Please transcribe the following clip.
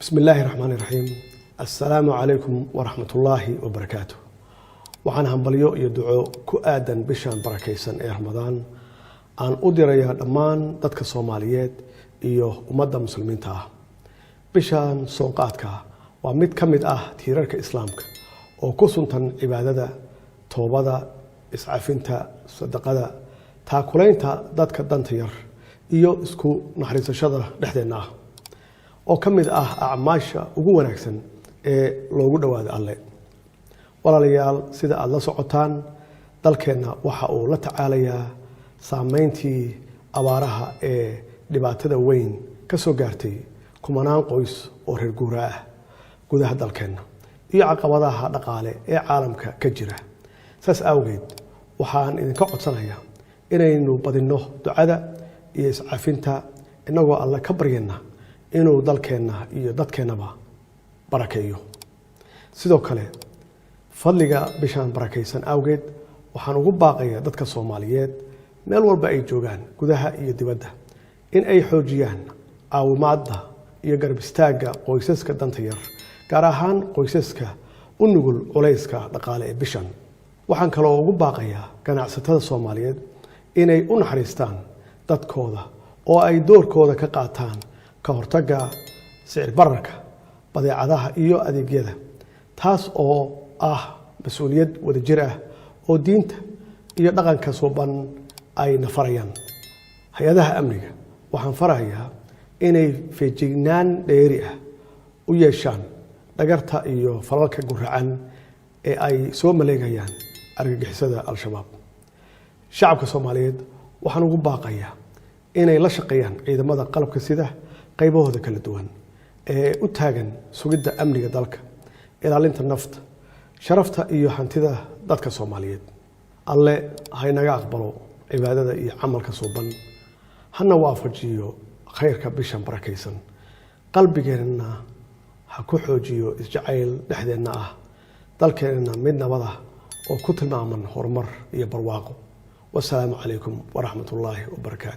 بسم الله الرحمن الرحيم. السلام عليكم ورحمة الله وبركاته. وعن همبليو يدعو كؤادا بشان بركيسان رمضان عن أدريا دمان دتك الصوماليات إيوه ومدى مسلمين تاه بشان صنقاتك ومد كمد تيرارك إسلامك وكسنتن عبادة توبة إسعافينتا صدقة تاكلينتا دتك الدنتير إيوه اسكو نحرس الشجرة لحدنا oo kamid acmaasha ugu wanaagsan ee loogu dhawaado alle walaalayaal sida aad la socotaan dalkeena waxa uu la tacaalayaa saameyntii abaaraha ee dhibaatada weyn ka soo gaartay kumanaan qoys oo reer guuraa ah gudaha dalkeena iyo caqabadaha dhaqaale ee caalamka ka jira saas awgeed waxaan idinka codsanayaa inaynu badino ducada iyo iscaafinta inagoo alle ka baryana inuu dalkeena iyo dadkeenaba barakeeyo sidoo kale fadliga bishaan barakeysan awgeed waxaan ugu baaqayaa dadka Soomaaliyeed meel walba ay joogaan gudaha iyo dibadda in ay xoojiyaan caawimaadda iyo garab istaaga qoysaska danta yar gaar ahaan qoysaska u nugul culayska dhaqaale ee bishan waxaan kale oo ugu baaqayaa ganacsatada Soomaaliyeed inay u naxariistaan dadkooda oo ay doorkooda ka qaataan ka hortaga sicir bararka badeecadaha iyo adeegyada taas oo mas'uuliyad wadajir ah oo diinta iyo dhaqanka suuban ay nafarayaan hay'adaha amniga waxaan farayaa inay feejignaan dheeri ah u yeeshaan dhagarta iyo falalka guracan ee ay soo maleegayaan argagixisada al-shabaab shacabka Soomaaliyeed waxaan ugu baaqayaa inay la shaqeeyaan ciidamada qalabka sida qaybahooda kala duwan ee u taagan sugidda amniga dalka ilaalinta nafta sharafta iyo hantida dadka Soomaaliyeed alle haynaga aqbalo cibaadada iyo amalka suuban hana waafajiyo khayrka bishan barakeysan qalbigeena ha ku xoojiyo isjacayl dhexdeena dalkeena mid nabada oo ku tilmaaman horumar iyo barwaaqo wassalaamu calaykum wa rahmatullaahi wa barakaatuh